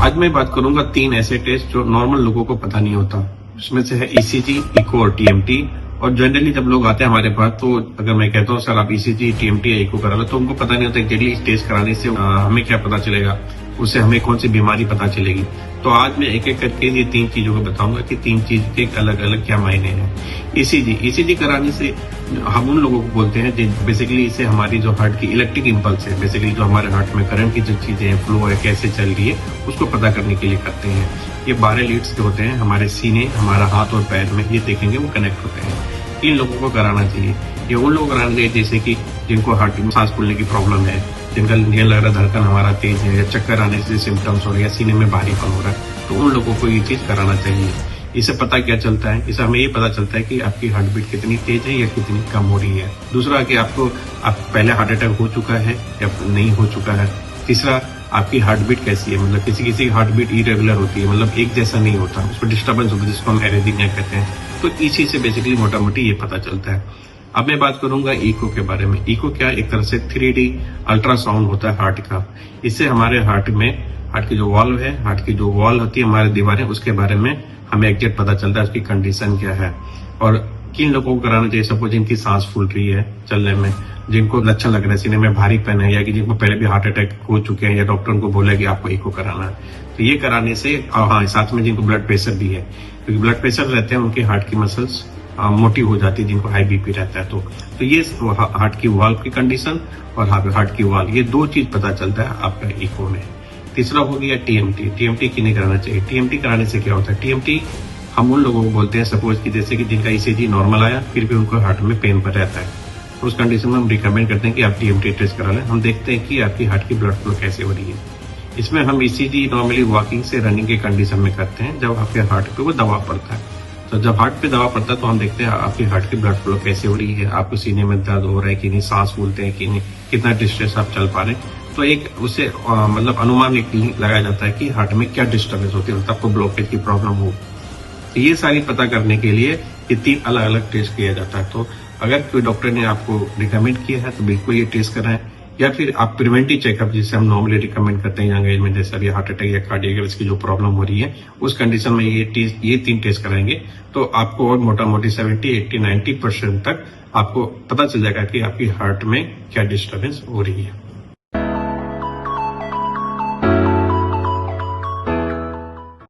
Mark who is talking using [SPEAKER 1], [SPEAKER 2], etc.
[SPEAKER 1] आज मैं बात करूंगा 3 ऐसे टेस्ट जो नॉर्मल लोगों को पता नहीं होता। उसमें से है ईसीजी, इको और टीएमटी। और जनरली जब लोग आते हैं हमारे पास, तो अगर मैं कहता हूँ सर आप ईसीजी, टीएमटी या इको करा लो, तो उनको पता नहीं होता एक्चुअली टेस्ट कराने से हमें क्या पता चलेगा, उससे हमें कौन सी बीमारी पता चलेगी। तो आज मैं एक एक करके ये 3 चीजों को बताऊंगा कि 3 चीज के अलग अलग क्या मायने हैं। ईसीजी कराने से हम उन लोगों को बोलते हैं बेसिकली इसे हमारी जो हार्ट की इलेक्ट्रिक इंपल्स है, बेसिकली जो हमारे हार्ट में करंट की जो चीजें हैं, फ्लो है, कैसे चल रही है, उसको पता करने के लिए करते हैं। ये 12 लीड्स जो होते हैं हमारे सीने, हमारा हाथ और पैर में, ये देखेंगे वो कनेक्ट होते हैं। इन लोगों को कराना चाहिए। ये उन लोगों को कराना चाहिए जैसे कि जिनको हार्ट में सांस फूलने की प्रॉब्लम है, जिनका ये लग रहा है धड़कन हमारा तेज है, या चक्कर आने से सिम्टम्स हो रहे हैं, या सीने में भारीपन हो रहा है, तो उन लोगों को ये चीज कराना चाहिए। इससे पता क्या चलता है, इससे हमें ये पता चलता है कि आपकी हार्ट बीट कितनी तेज है या कितनी कम हो रही है। दूसरा कि आप पहले हार्ट अटैक हो चुका है या नहीं हो चुका है। तीसरा, आपकी हार्ट बीट कैसी है, मतलब किसी किसी की हार्ट बीट इरेगुलर होती है, मतलब एक जैसा नहीं होता, उसमें डिस्टर्बेंस होता है, जिसको हम एरिथमिया कहते हैं। तो इसी से बेसिकली मोटा मोटी ये पता चलता है। अब मैं बात करूंगा इको के बारे में। इको क्या, एक तरह से 3D अल्ट्रासाउंड होता है हार्ट का। इससे हमारे हार्ट की जो वॉल्व है, हार्ट की जो वॉल होती है, हमारे दीवारें, उसके बारे में हमें एग्जैक्ट पता चलता है उसकी कंडीशन क्या है। और किन लोगों को कराना चाहिए, सपोज जिनकी सांस फूल रही है चलने में, जिनको लक्षण लग रहा है, सीने में भारीपन है, या कि जिनको पहले भी हार्ट अटैक हो चुके हैं, या डॉक्टर उनको बोला कि आपको इको कराना है। तो ये कराने से, हाँ, साथ में जिनको ब्लड प्रेशर भी है, क्योंकि ब्लड प्रेशर रहते हैं उनके हार्ट की मसल्स मोटी हो जाती है, जिनको हाई बीपी रहता है। तो ये हार्ट की वॉल्व की कंडीशन और हार्ट की वॉल, ये 2 चीज पता चलता है आपका इको में। तीसरा हो गया टीएमटी। टीएमटी क्यों नहीं कराना चाहिए? टीएमटी कराने से क्या होता है, टीएमटी हम उन लोगों को बोलते हैं, सपोज कि जैसे कि जिनका ईसीजी नॉर्मल आया, फिर भी उनको हार्ट में पेन पर रहता है, तो उस कंडीशन में हम रिकमेंड करते हैं कि आप टीएमटी टेस्ट करा लें। हम देखते हैं कि आपकी हार्ट की ब्लड फ्लो कैसे हो रही है। इसमें हम ईसीजी नॉर्मली वॉकिंग से रनिंग के कंडीशन में करते हैं, जब आपके हार्ट पे वो दबाव पड़ता है। तो जब हार्ट पे दबाव पड़ता है तो हम देखते हैं आपकी हार्ट की ब्लड फ्लो कैसे हो रही है, आपको सीने में दर्द हो रहा है कि नहीं, सांस फूलते हैं कि नहीं, कितना डिस्ट्रेस आप चल पा रहे हैं। तो एक उससे मतलब अनुमान एक लगाया जाता है कि हार्ट में क्या डिस्टर्बेंस होती है, आपको ब्लॉकेज की प्रॉब्लम हो। तो ये सारी पता करने के लिए ये 3 अलग अलग टेस्ट किया जाता है। तो अगर कोई डॉक्टर ने आपको रिकमेंड किया है तो बिल्कुल ये टेस्ट कराएं, या फिर आप प्रिवेंटिव चेकअप जिसे हम नॉर्मली रिकमेंड करते हैं यंग एज में, जैसे अभी हार्ट अटैक या कार्डियक अरेस्ट की जो प्रॉब्लम हो रही है, उस कंडीशन में ये 3 टेस्ट कराएंगे तो आपको और मोटा मोटी 70, 80, 90% तक आपको पता चल जाएगा कि आपकी हार्ट में क्या डिस्टर्बेंस हो रही है।